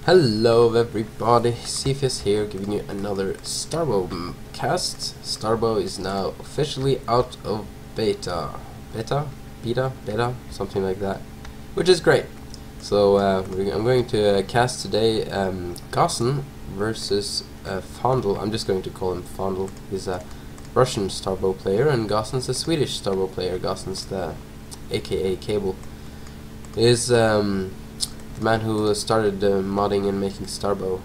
Hello everybody, Cephas here giving you another Starbow cast. Starbow is now officially out of beta, something like that, which is great. So I'm going to cast today Gossen versus Fondel. I'm just going to call him Fondel. He's a Russian Starbow player and Gossen's a Swedish Starbow player. Gossen's the aka Cable. Is the man who started modding and making Starbow.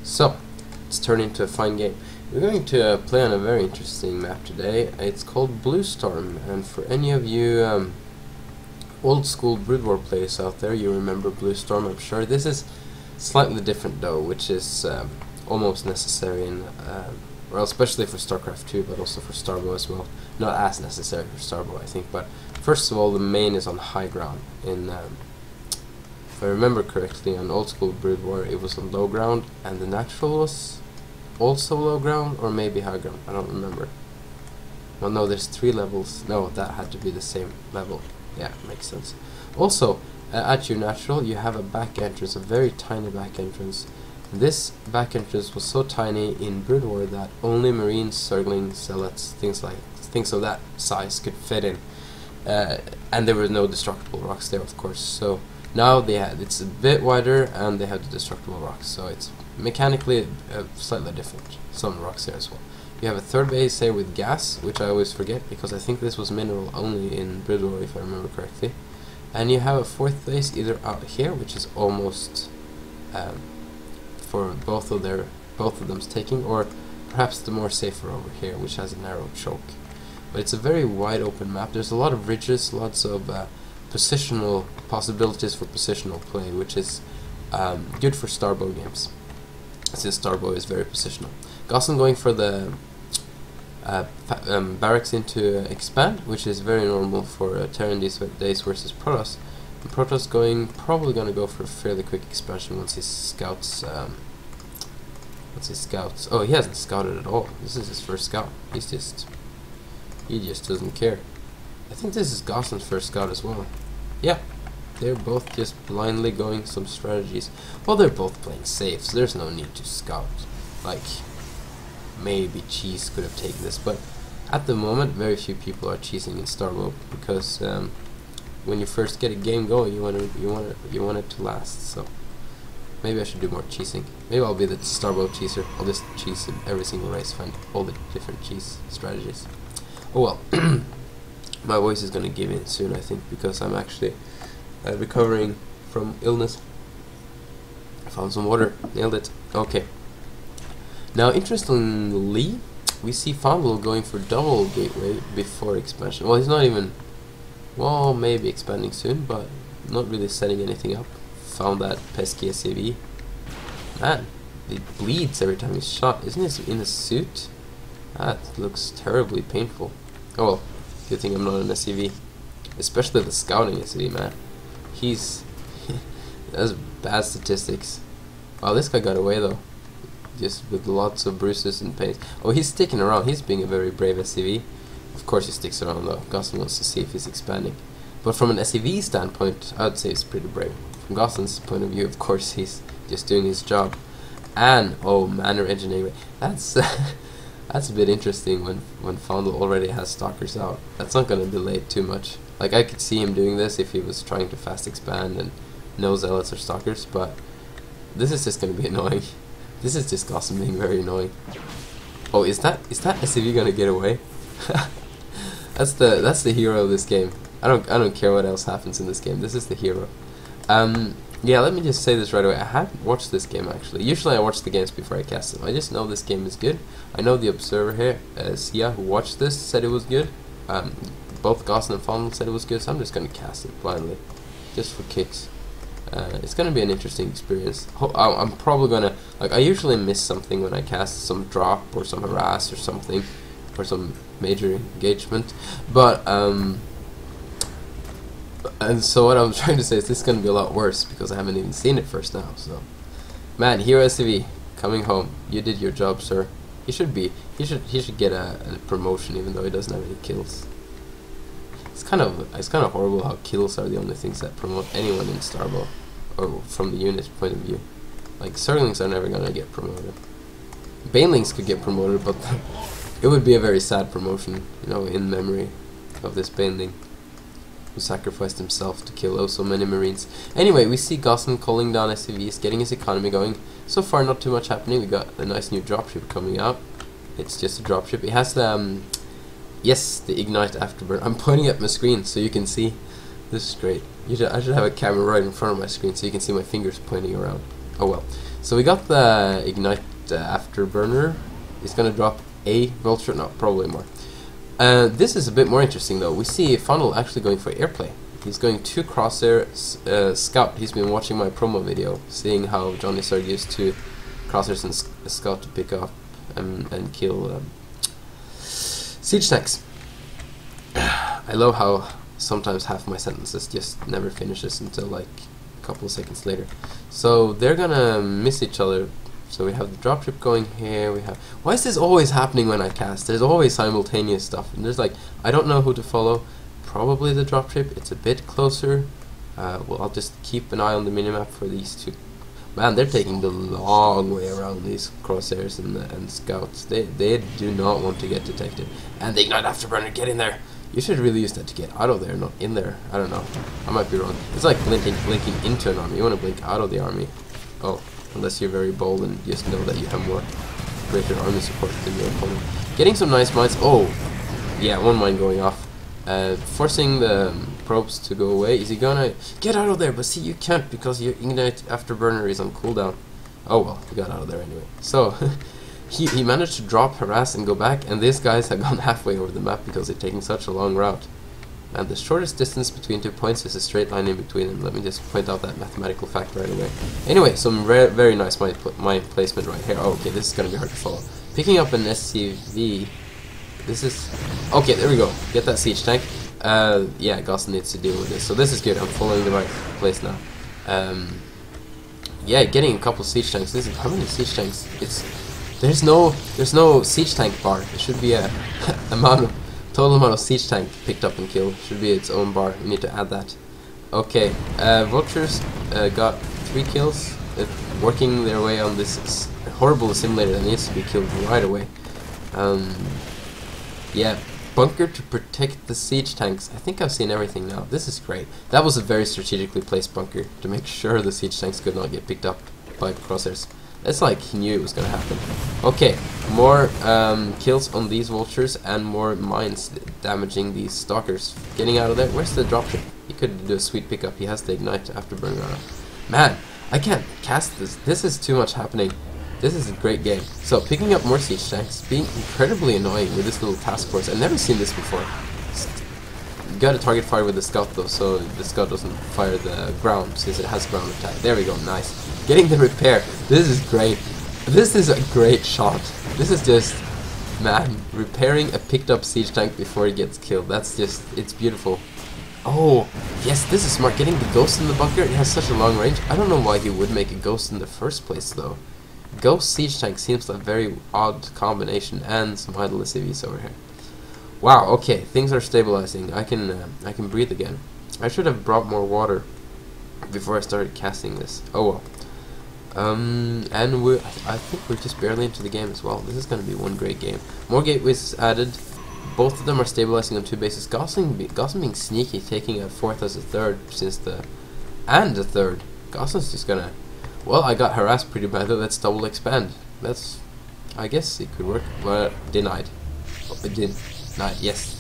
So, let's turn into a fine game. We're going to play on a very interesting map today. It's called Blue Storm, and for any of you old school Brood War players out there, you remember Blue Storm, I'm sure. This is slightly different though, which is almost necessary in, well, especially for StarCraft 2, but also for Starbow as well. Not as necessary for Starbow, I think, but first of all, the main is on high ground. If I remember correctly, on old school Brood War it was on low ground, and the natural was also low ground, or maybe high ground, I don't remember. Well, no, there's 3 levels. No, that had to be the same level. Yeah, makes sense. Also, at your natural, you have a back entrance, a very tiny back entrance. This back entrance was so tiny in Brood War that only Marines, Zerglings, Zealots, things of that size could fit in. And there were no destructible rocks there, of course. So now it's a bit wider, and they have the destructible rocks. So it's mechanically slightly different. Some rocks there as well. You have a third base here with gas, which I always forget because I think this was mineral only in Brood War, if I remember correctly. And you have a fourth base either out here, which is almost for both of them's taking, or perhaps the more safer over here, which has a narrow choke. But it's a very wide open map. There's a lot of ridges, lots of positional possibilities for positional play, which is good for Starbow games, since Starbow is very positional. Gossen going for the barracks into expand, which is very normal for Terran days versus Protoss. And Protoss probably going to go for a fairly quick expansion once his scouts. Oh, he hasn't scouted at all. This is his first scout. He just doesn't care. I think this is Gossen's first scout as well. Yeah, they're both just blindly going some strategies. Well, they're both playing safe, so there's no need to scout. Like, maybe Cheese could have taken this, but at the moment, very few people are cheesing in Starbow because when you first get a game going, you want it to last. So maybe I should do more cheesing. Maybe I'll be the Starbow cheeser. I'll just cheese in every single race, find all the different cheese strategies. Oh well, my voice is gonna give in soon, I think, because I'm actually recovering from illness. I found some water, nailed it. Okay. Now, interestingly, we see Fondel going for double gateway before expansion. Well, he's not even, well, maybe expanding soon, but not really setting anything up. Found that pesky SCV. Man, it bleeds every time he's shot. Isn't he in a suit? That looks terribly painful. Oh well, good thing I'm not an SCV. Especially the scouting SCV, man. That's bad statistics. Wow, this guy got away though. Just with lots of bruises and pains. Oh, he's sticking around. He's being a very brave SCV. Of course he sticks around though. Gossen wants to see if he's expanding. But from an SCV standpoint, I would say he's pretty brave. From Gossen's point of view, of course, he's just doing his job. And, oh, manor engineering. That's that's a bit interesting when Fondel already has stalkers out. That's not going to delay too much. Like, I could see him doing this if he was trying to fast expand and no zealots or stalkers, but this is just going to be annoying. This is just Gossen being very annoying. Oh, is that SCV going to get away? That's the hero of this game. I don't care what else happens in this game. This is the hero. Yeah, let me just say this right away. I haven't watched this game actually. Usually I watch the games before I cast them. I just know this game is good. I know the observer here, Sia, who watched this, said it was good. Both Gossen and Fondel said it was good, so I'm just gonna cast it blindly, just for kicks. It's gonna be an interesting experience. I'm probably gonna, like, I usually miss something when I cast some drop or some harass or something, or some major engagement, but and so what I'm trying to say is this is going to be a lot worse because I haven't even seen it first now. So, man, Hero SCV coming home. You did your job, sir. He should get a promotion even though he doesn't have any kills. It's kind of horrible how kills are the only things that promote anyone in Starbow. or from the unit's point of view. Like, Zerglings are never gonna get promoted. Banelings could get promoted, but it would be a very sad promotion, you know, in memory of this Baneling who sacrificed himself to kill oh so many Marines. Anyway, we see Gossen calling down SCVs, getting his economy going. So far, not too much happening. We got a nice new dropship coming out. It's just a dropship. It has the yes, the Ignite Afterburn. I'm pointing at my screen so you can see. This is great. I should have a camera right in front of my screen so you can see my fingers pointing around. Oh well. So we got the Ignite Afterburner. It's gonna drop a vulture, no, probably more. This is a bit more interesting though. We see Fondel actually going for airplay. He's going to Crosshair Scout. He's been watching my promo video, seeing how Johnny Sarg used to Crosshairs and Scout to pick up and kill siege tanks. I love how sometimes half my sentences just never finishes until like a couple of seconds later. So they're gonna miss each other. So we have the dropship going here. We have. Why is this always happening when I cast? There's always simultaneous stuff, and there's like I don't know who to follow. Probably the dropship. It's a bit closer. Well, I'll just keep an eye on the minimap for these two. Man, they're taking the long way around these crosshairs and scouts. They do not want to get detected. And the Ignite Afterburner, get in there. You should really use that to get out of there, not in there. I don't know. I might be wrong. It's like blinking into an army. You want to blink out of the army. Oh. Unless you're very bold and just know that you have more greater army support than your opponent. Getting some nice mines. Oh, yeah, one mine going off. Forcing the probes to go away. Is he gonna get out of there? But see, you can't because your Ignite Afterburner is on cooldown. Oh well, he got out of there anyway. So he managed to drop, harass, and go back. And these guys have gone halfway over the map because they're taking such a long route. And the shortest distance between 2 points is a straight line in between them. Let me just point out that mathematical fact right away. Anyway, some very nice mine placement right here. Oh, okay, this is going to be hard to follow. Picking up an SCV. This is... Okay, there we go. Get that siege tank. Yeah, Gossen needs to deal with this. So this is good. I'm following the right place now. Yeah, getting a couple siege tanks. This is... How many siege tanks? There's no siege tank bar. There should be a total amount of siege tank picked up and killed. Should be its own bar. We need to add that. Okay, vultures got 3 kills, working their way on this horrible assimilator that needs to be killed right away. Yeah, bunker to protect the siege tanks. I think I've seen everything now. This is great. That was a very strategically placed bunker to make sure the siege tanks could not get picked up by crosshairs. It's like he knew it was gonna happen. Okay, more kills on these vultures and more mines damaging these stalkers. Getting out of there. Where's the dropship? He could do a sweet pickup. He has the Ignite Afterburner on. Man, I can't cast this. This is too much happening. This is a great game. So picking up more siege tanks, being incredibly annoying with this little task force. I've never seen this before. You gotta target fire with the scout though, so the scout doesn't fire the ground since it has ground attack. There we go, nice. Getting the repair. This is great. This is a great shot. This is just, man, repairing a picked up siege tank before it gets killed. That's just, it's beautiful. Oh, yes, this is smart. Getting the ghost in the bunker, it has such a long range. I don't know why he would make a ghost in the first place though. Ghost siege tank seems like a very odd combination, and some idle CVs over here. Wow, okay, things are stabilizing. I can breathe again. I should have brought more water before I started casting this. Oh well. And I think we're just barely into the game as well. This is going to be one great game. More gateways added. Both of them are stabilizing on 2 bases. Gossen being sneaky, taking a 4th as a 3rd since and a 3rd. Gossen's just gonna... Well, I got harassed pretty badly. Let's double expand. That's... I guess it could work, but denied. Oh, it did. Not yes.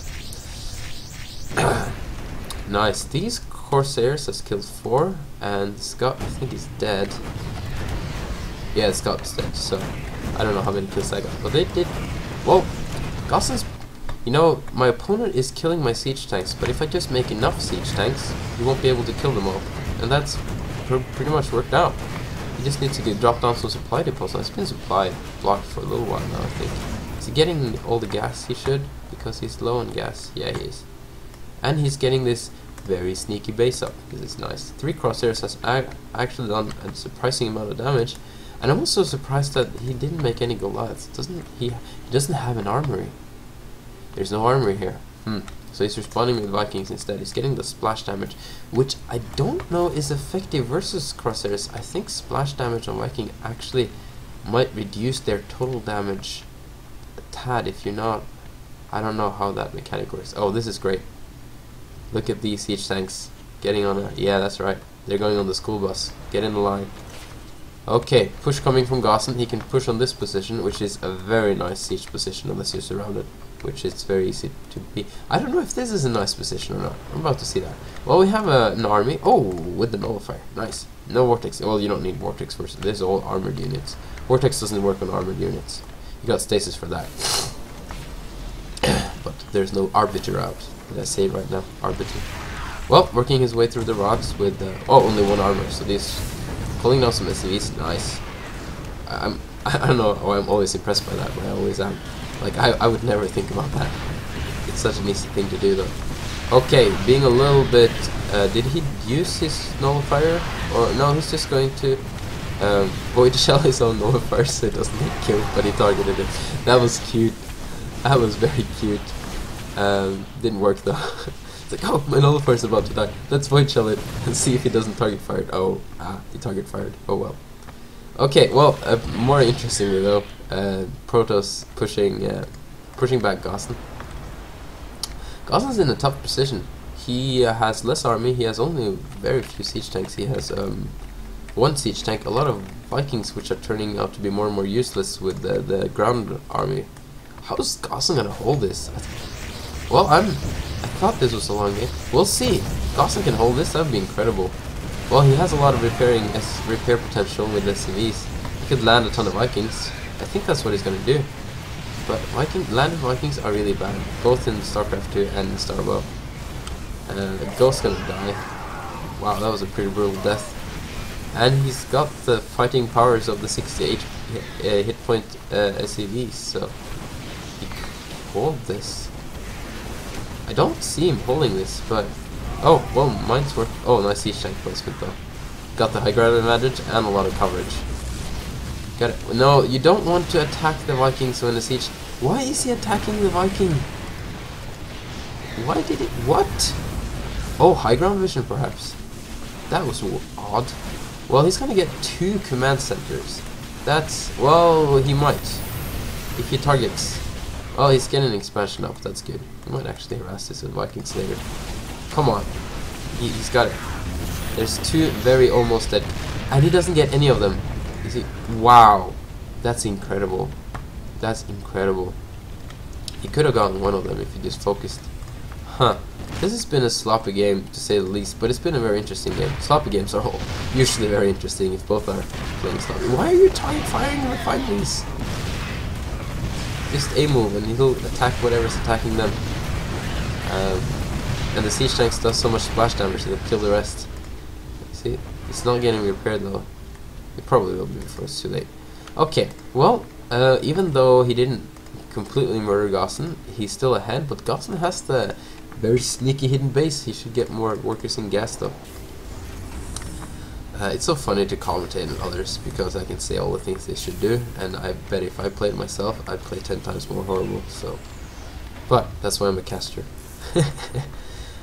Nice. These Corsairs has killed 4, and Scott, I think he's dead. Yeah, Scott's dead, so I don't know how many kills I got. But they did... Whoa! Gossen's... You know, my opponent is killing my siege tanks, but if I just make enough siege tanks, he won't be able to kill them all. And that's pretty much worked out. He just needs to drop down some supply depots. It's been supply blocked for a little while now, I think. Is he getting all the gas he should? Because he's low on gas. Yeah, he is. And he's getting this very sneaky base up. This is nice. 3 crosshairs has actually done a surprising amount of damage. And I'm also surprised that he didn't make any Goliaths. He doesn't have an armory. There's no armory here. So he's responding with Vikings instead. He's getting the splash damage, which I don't know is effective versus crosshairs. I think splash damage on Viking actually might reduce their total damage a tad if you're not. I don't know how that mechanic works. Oh, this is great. Look at these siege tanks getting on a... Yeah, that's right. They're going on the school bus. Get in the line. Okay, push coming from Gossen. He can push on this position, which is a very nice siege position unless you're surrounded, which is very easy to be. I don't know if this is a nice position or not. I'm about to see that. Well, we have an army. Oh, with the nullifier. Nice. No vortex. Well, you don't need vortex first. This is all armored units. Vortex doesn't work on armored units. You got stasis for that. But there's no arbiter out. Did I say right now? Arbiter. Well, working his way through the rocks with only one armor. So these pulling down some SCVs. Nice. I don't know why I'm always impressed by that, but I always am. Like I would never think about that. It's such an easy thing to do though. Okay, being a little bit. Did he use his nullifier? Or no, he's just going to void shell his own nullifier so it doesn't get killed, but he targeted it. That was cute. That was very cute. Didn't work though. It's like, oh, my nullifier's about to die. Let's void shell it and see if he doesn't target fired. Oh, he target fired. Oh well. Okay, well, more interestingly though, Protoss pushing back Gossen. Gossen's in a tough position. He has less army. He has only very few siege tanks. He has one siege tank. A lot of Vikings, which are turning out to be more and more useless with the ground army. How's Gossen gonna hold this? Well, I thought this was a long game. We'll see. Gossen can hold this. That'd be incredible. Well, he has a lot of repair potential with SCVs. He could land a ton of Vikings. I think that's what he's gonna do. But landed Vikings are really bad, both in StarCraft 2 and in Starbow. Ghost's gonna die. Wow, that was a pretty brutal death. And he's got the fighting powers of the 68 hit point SCVs, so he could hold this. I don't see him holding this, but oh, well, mine's work. Oh, nice siege tank placement though. Got the high ground advantage and a lot of coverage. Got it. No, you don't want to attack the Vikings when the siege. Why is he attacking the Viking? Why did it? What? Oh, high ground vision perhaps. That was odd. Well, he's gonna get 2 command centers. That's, well, he might. If he targets. Oh, he's getting an expansion up. That's good. He might actually harass this with Vikings later. Come on. He's got it. There's 2 very almost dead. And he doesn't get any of them. You see? Wow. That's incredible. That's incredible. He could have gotten one of them if he just focused. Huh. This has been a sloppy game, to say the least, but it's been a very interesting game. Sloppy games are usually very interesting if both are playing sloppy. Why are you firing the refineries? Just a move and he'll attack whatever's attacking them. And the siege tanks does so much splash damage that it'll kill the rest. See, it's not getting repaired though. It probably will be before it's too late. Okay, well, even though he didn't completely murder Gossen, he's still ahead, but Gossen has the very sneaky hidden base. He should get more workers in gas though. It's so funny to commentate on others because I can say all the things they should do, and I bet if I played myself, I'd play 10 times more horrible. So, but that's why I'm a caster.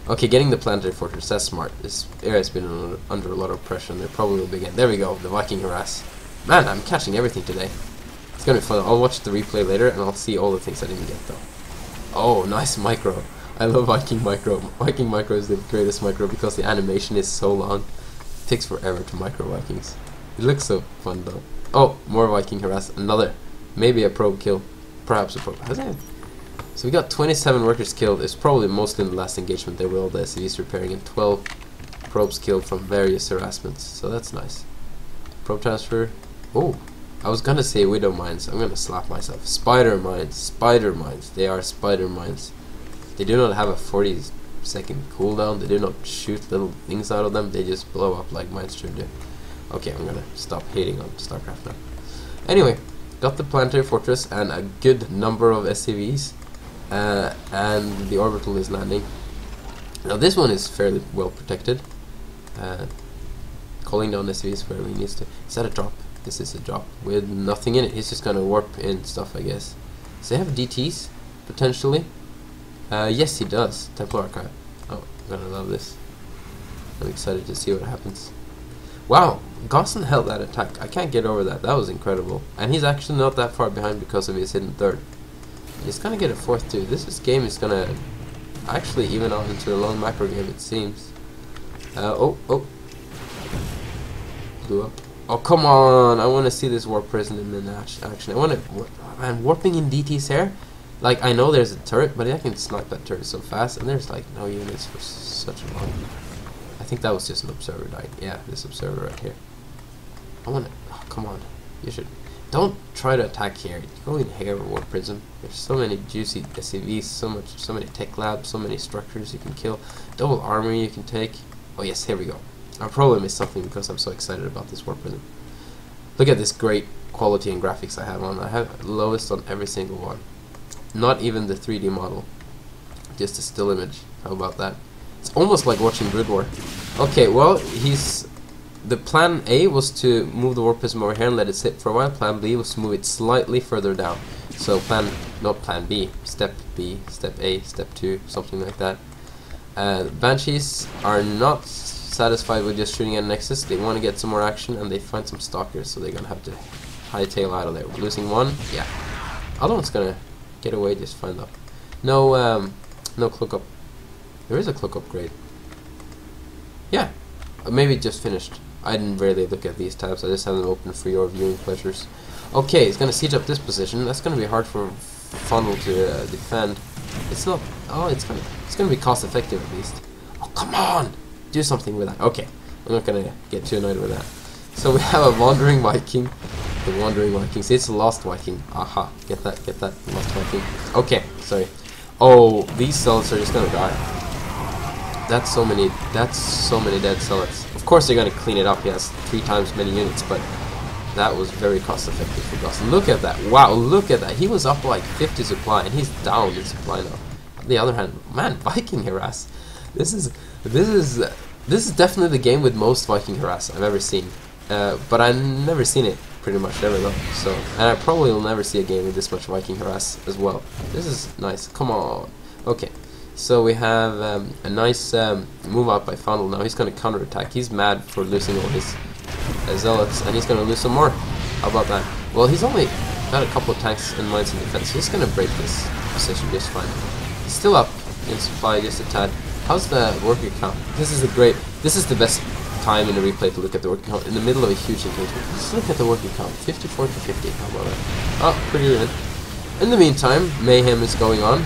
Okay, getting the planetary fortress, that's smart. This area has been under a lot of pressure, and they're probably will begin. There we go, the Viking harass. Man, I'm catching everything today. It's gonna be fun. I'll watch the replay later, and I'll see all the things I didn't get though. Oh, nice micro. I love Viking micro. Viking micro is the greatest micro because the animation is so long. It takes forever to micro Vikings. It looks so fun though. Oh, more Viking harass. Another. Maybe a probe kill. Perhaps a probe. Has it? So we got 27 workers killed. It's probably mostly in the last engagement there with all the SCVs repairing, and 12 probes killed from various harassments. So that's nice. Probe transfer. Oh, I was gonna say widow mines. I'm gonna slap myself. Spider mines. Spider mines. They are spider mines. They do not have a 40-second cooldown. They do not shoot little things out of them. They just blow up like mines should do. Okay, I'm gonna stop hating on StarCraft now. Anyway, got the planetary fortress and a good number of SCVs. And the orbital is landing. Now this one is fairly well protected. Calling down SCVs wherever he needs to. Is that a drop? This is a drop with nothing in it. He's just gonna warp in stuff, I guess. So they have DTs potentially. Yes, he does. Temple Archive. Oh, I'm gonna love this. I'm excited to see what happens. Wow, Gossen held that attack. I can't get over that. That was incredible. And he's actually not that far behind because of his hidden third. He's gonna get a fourth too. Game is gonna actually even out into a long macro game, it seems. Oh. Blew up. Oh, come on! I want to see this warp prison in action. I want to... Man, warping in DT's hair? Like, I know there's a turret, but I can snipe that turret so fast, and there's, like, no units for such a long... I think that was just an observer dying. Yeah, this observer right here. I want to... Oh, come on. You should... Don't try to attack here. You go in here or warp prism. There's so many juicy SCVs, so many tech labs, so many structures you can kill. Double armor you can take. Oh yes, here we go. I probably missed something because I'm so excited about this warp prism. Look at this great quality and graphics I have on. I have lowest on every single one. Not even the 3D model. Just a still image. How about that? It's almost like watching Brood War. Okay, well, the plan A was to move the warp prism over here and let it sit for a while. Plan B was to move it slightly further down. So not plan B, step B, step A, step 2, something like that. Banshees are not satisfied with just shooting at Nexus. They want to get some more action and they find some stalkers, so they're gonna have to hightail out of there. We're losing one, yeah. Other one's gonna get away just fine though. No cloak up. There is a cloak upgrade. Yeah, maybe it just finished. I didn't really look at these tabs. I just have them open for your viewing pleasures. Okay, it's gonna siege up this position. That's gonna be hard for Fondel to defend. It's not. Oh, it's gonna be cost effective at least. Oh, come on! Do something with that. Okay, I'm not gonna get too annoyed with that. So we have a wandering Viking. The wandering Viking. See, it's a lost Viking. Aha! Get that lost Viking. Okay, sorry. Oh, these zealots are just gonna die. That's so many dead zealots. Of course they're gonna clean it up. He has 3 times many units, but that was very cost effective for Gossen. Look at that! Wow, look at that! He was up like 50 supply, and he's down in supply now. On the other hand, man, Viking harass. This is definitely the game with most Viking harass I've ever seen. But I've never seen it pretty much ever though. So, and I probably will never see a game with this much Viking harass as well. This is nice. Come on. Okay. So we have a nice move out by Fondel. Now he's going to counterattack. He's mad for losing all his zealots, and he's going to lose some more. How about that? Well, he's only got a couple of tanks and mines in defense, so he's going to break this position just fine. He's still up in supply just a tad. How's the worker count? This is the best time in the replay to look at the worker count in the middle of a huge engagement. Let's look at the worker count. 54 to 50. How about that? Oh, pretty good. In the meantime, mayhem is going on.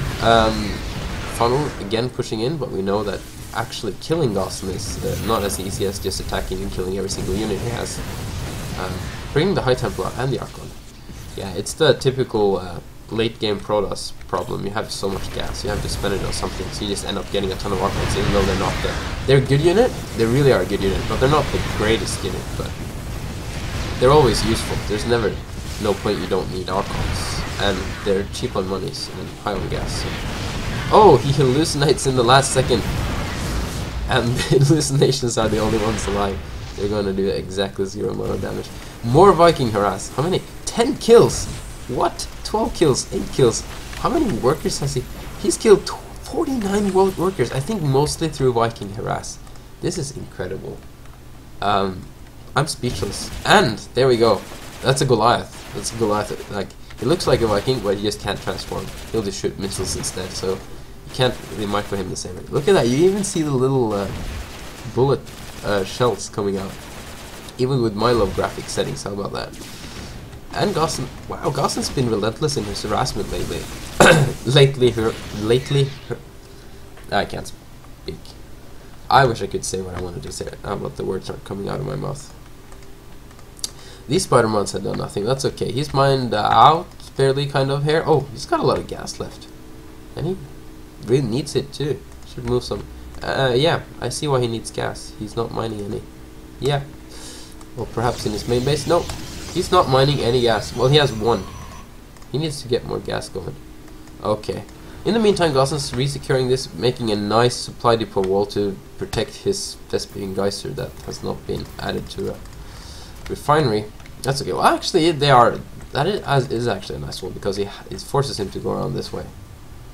Fondel again pushing in, but we know that actually killing Gossen is not as easy as just attacking and killing every single unit he has. Bringing the High Templar and the Archon. Yeah, it's the typical late game Protoss problem. You have so much gas, you have to spend it on something, so you just end up getting a ton of Archons, even though they're not they're a good unit. They really are a good unit, but they're not the greatest unit. But they're always useful. There's never no point you don't need Archons, and they're cheap on monies and high on gas. So. Oh, he hallucinates in the last second, and the hallucinations are the only ones alive. They're going to do exactly 0 amount of damage. More Viking harass. How many? 10 kills. What? 12 kills, 8 kills. How many workers has he? He's killed 49 workers. I think mostly through Viking harass. This is incredible. I'm speechless. And there we go. That's a Goliath. That's a Goliath. Like, he looks like a Viking, but he just can't transform. He'll just shoot missiles instead. So you can't really micro him the same way. Look at that. You even see the little bullet shells coming out. Even with my low graphic settings. How about that? And Gossen, wow, Gossen's been relentless in his harassment lately. I can't speak. I wish I could say what I wanted to say, but the words aren't coming out of my mouth. These spider mods have done nothing. That's okay. He's mined out fairly, kind of here. Oh, he's got a lot of gas left, and he really needs it too. Should move some. Yeah, I see why he needs gas. He's not mining any. Yeah. Well, perhaps in his main base. No. He's not mining any gas. Well, he has 1. He needs to get more gas going. Okay. In the meantime, Gossen's resecuring this, making a nice supply depot wall to protect his Thespian Geyser that has not been added to a refinery. That's okay. Well, actually, they are. That is actually a nice wall because it forces him to go around this way.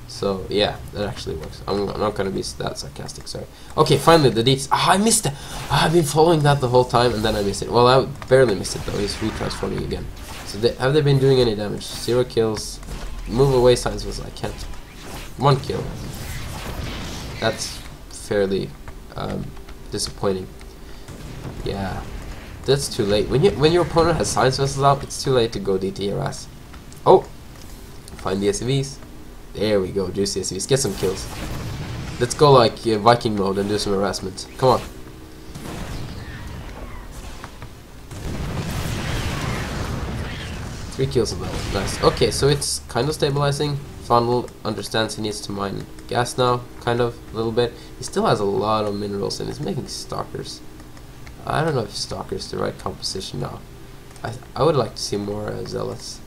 So yeah, that actually works. I'm not gonna be that sarcastic, sorry. Okay, finally the deets. Ah, I missed it! Ah, I've been following that the whole time and then I missed it. Well, I barely missed it though, he's retransforming again. So have they been doing any damage? 0 kills. Move away signs was I can't. 1 kill. That's fairly disappointing. Yeah. That's too late. When your opponent has science vessels out, it's too late to go DT your ass. Oh! Find the SCVs. There we go, juicy SCVs. Get some kills. Let's go like Viking mode and do some harassment. Come on. Three kills of that. Nice. Okay, so it's kind of stabilizing. Fondel understands he needs to mine gas now, kind of, a little bit. He still has a lot of minerals and he's making stalkers. I don't know if stalkers is the right composition now. I would like to see more zealots.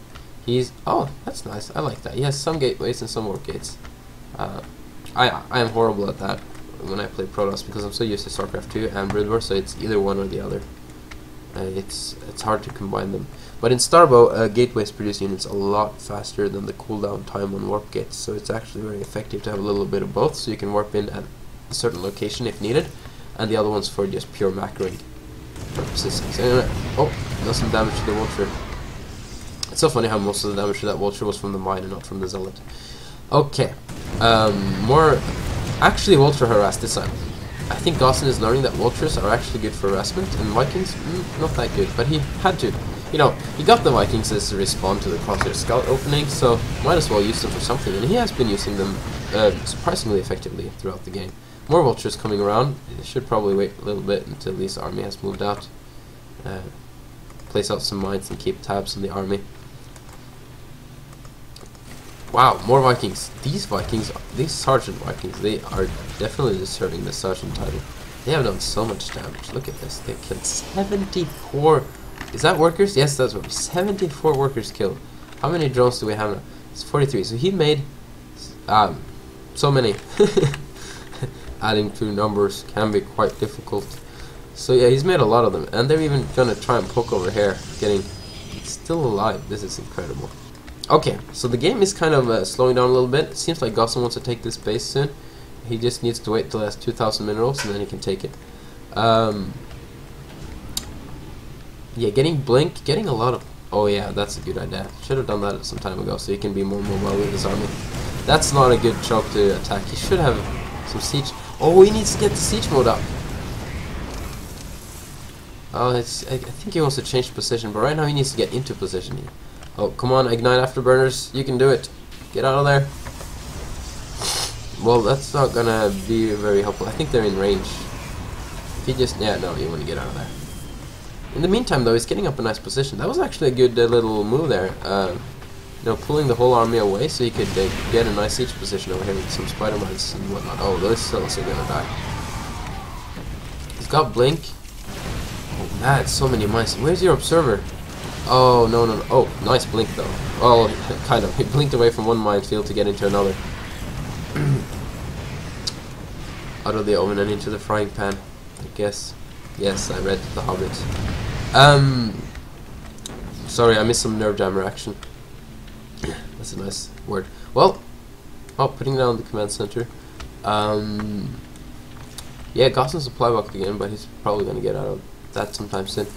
Oh, that's nice. I like that. He has some gateways and some more gates. I am horrible at that when I play Protoss because I'm so used to StarCraft 2 and Brood War, so it's either one or the other. It's hard to combine them. But in Starbow, gateways produce units a lot faster than the cooldown time on warp gates, so it's actually very effective to have a little bit of both, so you can warp in at a certain location if needed, and the other one's for just pure macroing purposes. So anyway, oh, does some damage to the Vulture. It's so funny how most of the damage to that Vulture was from the mine and not from the Zealot. Okay, actually Vulture harassed this time. I think Gossen is learning that Vultures are actually good for harassment, and Vikings, not that good, but he had to. You know, he got the Vikings as a respawn to the Crosshair Scout opening, so might as well use them for something, and he has been using them surprisingly effectively throughout the game. More Vultures coming around. Should probably wait a little bit until this army has moved out. Place out some mines and keep tabs on the army. Wow, more Vikings. These Vikings, these Sergeant Vikings, they are definitely deserving the Sergeant title. They have done so much damage. Look at this. They killed 74. Is that workers? Yes, that's workers. 74 workers killed. How many drones do we have now? It's 43. So he made so many. Adding two numbers can be quite difficult. So yeah, he's made a lot of them. And they're even gonna try and poke over here. It's still alive. This is incredible. Okay, so the game is kind of slowing down a little bit. It seems like Gossen wants to take this base soon. He just needs to wait till he has 2,000 minerals and then he can take it. Yeah, getting Blink, getting a lot of... Oh yeah, that's a good idea. Should have done that some time ago so he can be more mobile with his army. That's not a good choke to attack. He should have some siege. Oh, he needs to get the siege mode up. Oh, I think he wants to change position, but right now he needs to get into position. Oh, come on, ignite afterburners. You can do it. Get out of there. Well, that's not gonna be very helpful. I think they're in range. If he just... Yeah, no, you want to get out of there. In the meantime, though, he's getting up a nice position. That was actually a good little move there. You know, pulling the whole army away so he could get a nice siege position over here with some spider mines and whatnot. Oh, those cells are gonna die. He's got Blink. Oh, man, so many mines. Where's your observer? Oh, no. Oh, nice Blink, though. Well, kind of. He blinked away from one minefield to get into another. Out of the oven and into the frying pan, I guess. Yes, I read The Hobbit. Sorry, I missed some nerve jammer action. That's a nice word. Well, putting down the command center. Yeah, Gossen supply box again, but he's probably gonna get out of that sometime soon.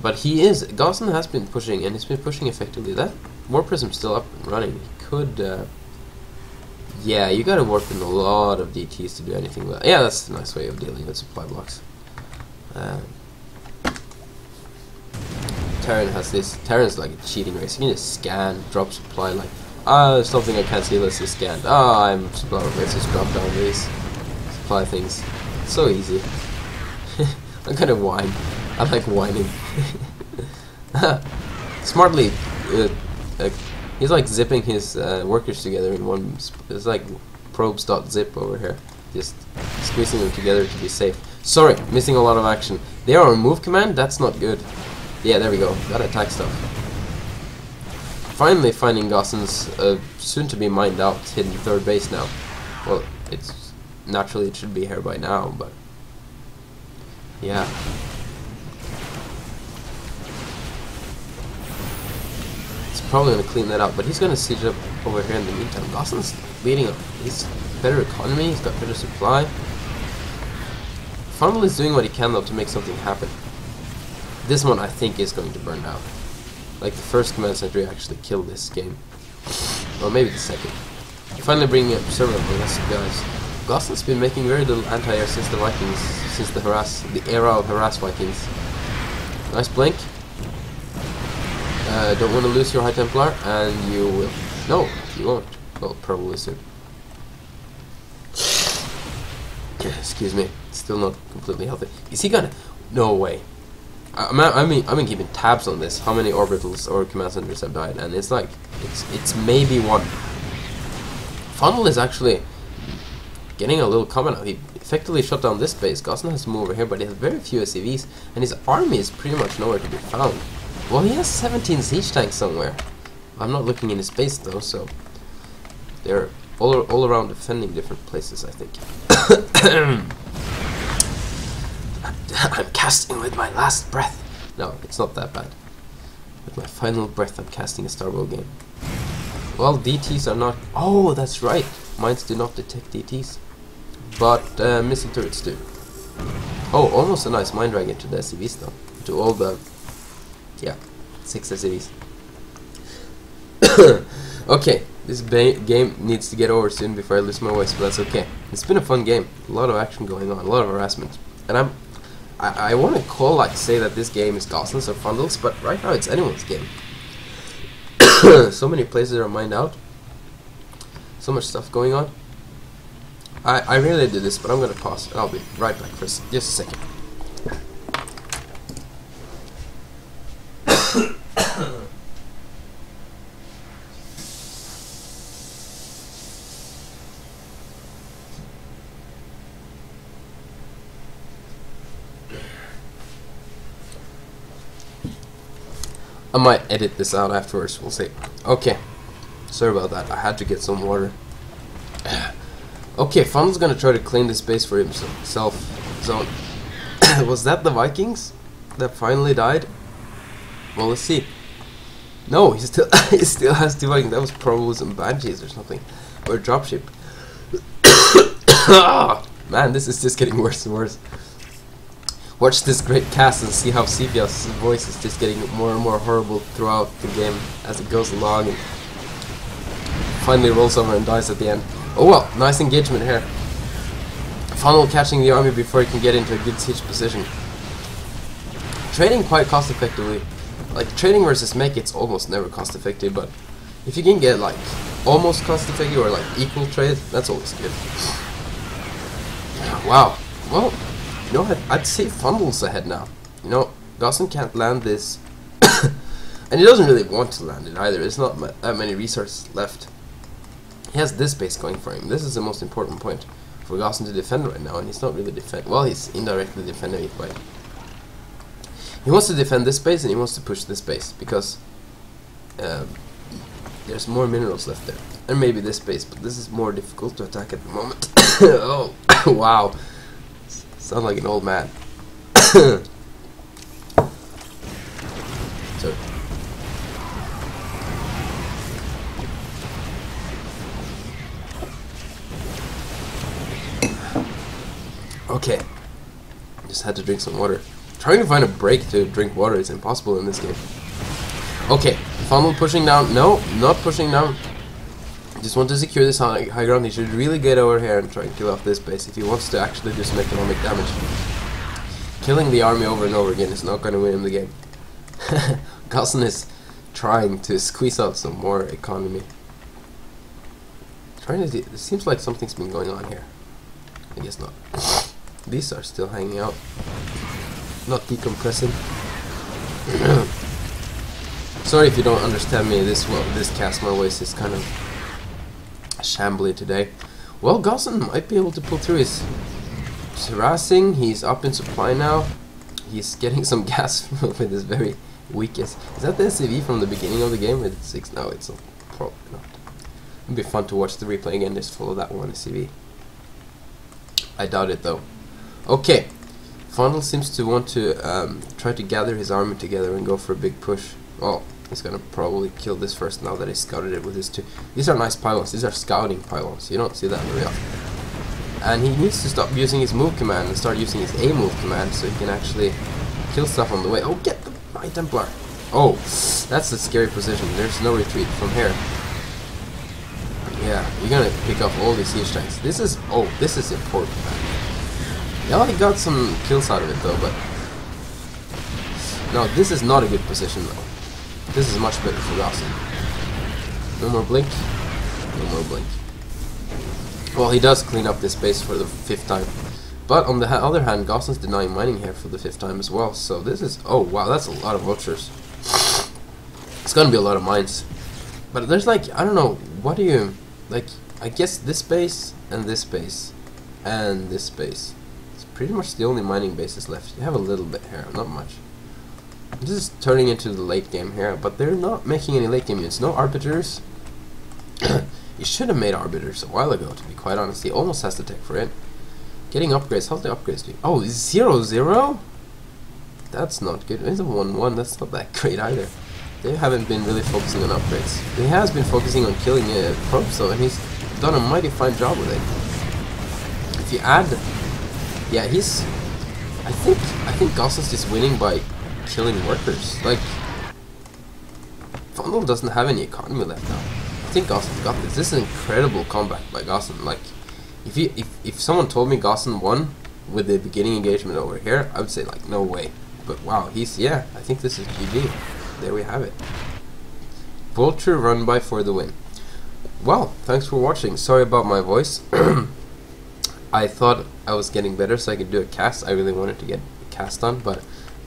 But Gossen has been pushing, and he's been pushing effectively. That War Prism's still up and running. He could, yeah, you gotta warp in a lot of DTs to do anything with that. Yeah, that's a nice way of dealing with supply blocks. Terran has this. Terran's like a cheating race. You can just scan, drop supply, like, there's something I can't see, let's just scan. I'm supply, let's just drop down these supply things. It's so easy. I'm gonna whine. I like whining. Smartly, he's like zipping his workers together in one. It's like probes.zip over here, just squeezing them together to be safe. Sorry, missing a lot of action. They are on move command. That's not good. Yeah, there we go. Gotta attack stuff. Finally finding Gossen's soon to be mined out hidden third base now. Well, it's naturally it should be here by now, but yeah. probably going to clean that out, but he's going to siege up over here in the meantime. Gossen's leading up. He's better economy, he's got better supply. Fondel is doing what he can though to make something happen. This one I think is going to burn down. Like the first command center actually killed this game. Well, maybe the second. Finally bringing up server among us guys. Gossen's been making very little anti-air since the Vikings, since the era of harass Vikings. Nice blink. Don't want to lose your High Templar, and you will. No, you won't. Well, probably soon. Excuse me. Still not completely healthy. Is he gonna? No way. I mean, I've been keeping tabs on this. How many orbitals or command centers have died, and it's like it's maybe one. Fondel is actually getting a little comment out. He effectively shut down this base. Gossen has to move over here, but he has very few SCVs, and his army is pretty much nowhere to be found. Well, he has 17 siege tanks somewhere. I'm not looking in his base though, so they're all around defending different places, I think. I'm casting with my last breath. No, it's not that bad. With my final breath, I'm casting a Starbow game. Well, DTs are not. Oh, that's right. Mines do not detect DTs, but missile turrets do. Oh, almost a nice mine drag into the SCVs though. To all the 6 SCVs. Okay, this game needs to get over soon before I lose my voice, but that's okay. It's been a fun game. A lot of action going on, a lot of harassment, and I want to say that this game is Gossen's or Fondel's, but right now it's anyone's game. So many places are mined out. So much stuff going on. I really did this, but I'm gonna pause and I'll be right back for just a second. I might edit this out afterwards, we'll see. Okay, sorry about that, I had to get some water. Okay, Fondel's gonna try to claim this base for himself. So, was that the Vikings that finally died? Well, let's see. No, he still has 2 Vikings. That was probably some Banshees or something, or a dropship. Man, this is just getting worse and worse. Watch this great cast and see how Sepia's voice is just getting more and more horrible throughout the game as it goes along, and finally rolls over and dies at the end. Oh well, nice engagement here. Fondel catching the army before he can get into a good siege position. Trading quite cost effectively. Like trading versus mech, it's almost never cost effective, but if you can get like almost cost effective or like equal trade, that's always good. Wow. Well, you know, I'd say Fondel's ahead now. You know, Gossen can't land this, and he doesn't really want to land it either. There's not that many resources left. He has this base going for him. This is the most important point for Gossen to defend right now, and he's not really defend. Well, he's indirectly defending it by. He wants to defend this base and he wants to push this base because there's more minerals left there, and maybe this base, but this is more difficult to attack at the moment. Oh, wow. Sound like an old man. Sorry. Okay. Just had to drink some water. Trying to find a break to drink water is impossible in this game. Okay, Fondel pushing down. No, not pushing down. Just want to secure this high ground. He should really get over here and try and kill off this base if he wants to actually do some economic damage. Killing the army over and over again is not going to win him the game. Gossen is trying to squeeze out some more economy. It seems like something's been going on here. I guess not. These are still hanging out, not decompressing. Sorry if you don't understand me. This cast, my voice is kind of shambly today. Well, Gossen might be able to pull through. He's harassing. He's up in supply now. He's getting some gas with his very weakest. Is that the SCV from the beginning of the game with 6? No, it's not. Probably not. It'd be fun to watch the replay again. Just follow that one SCV. I doubt it though. Okay, Fondel seems to want to try to gather his army together and go for a big push. Well, he's gonna probably kill this first now that he scouted it with his 2. These are nice pylons. These are scouting pylons. You don't see that very often. And he needs to stop using his move command and start using his A move command so he can actually kill stuff on the way. Oh, get the my Templar! Oh, that's a scary position. There's no retreat from here. Yeah, you're gonna pick up all these siege tanks. This is important, man. Yeah, he got some kills out of it though, but no, this is not a good position though. This is much better for Gossen. No more blink. No more blink. Well, he does clean up this base for the 5th time. But on the other hand, Gossen's denying mining here for the 5th time as well. So this is... Oh, wow, that's a lot of vultures. It's gonna be a lot of mines. But there's like... I don't know. What do you... Like, I guess this base and this base and this base. It's pretty much the only mining bases left. You have a little bit here, not much. This is turning into the late game here, but they're not making any late game units. No arbiters. You should have made arbiters a while ago, to be quite honest. He almost has the tech for it. Getting upgrades. How's the upgrades doing? Oh, 0-0? That's not good. It's a 1-1. That's not that great either. They haven't been really focusing on upgrades. He has been focusing on killing probes though, and he's done a mighty fine job with it. If you add... Yeah, he's... I think Gossen's just winning by killing workers. Like... Fondel doesn't have any economy left now. I think Gossen's got this. This is incredible combat by Gossen. Like... If someone told me Gossen won with the beginning engagement over here, I would say like no way. But wow, yeah, I think this is GG. There we have it. Vulture run by for the win. Well, thanks for watching. Sorry about my voice. I thought I was getting better so I could do a cast. I really wanted to get a cast done, but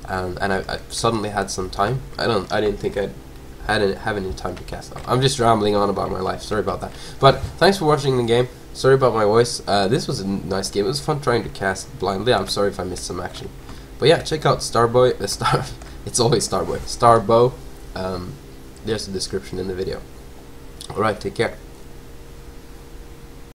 and I suddenly had some time. I didn't think I'd have any time to cast up. I'm just rambling on about my life. Sorry about that. But thanks for watching the game. Sorry about my voice. This was a nice game. It was fun trying to cast blindly. I'm sorry if I missed some action. But yeah, check out Starbow. It's always Starbow. Starbow. There's the description in the video. Alright, take care.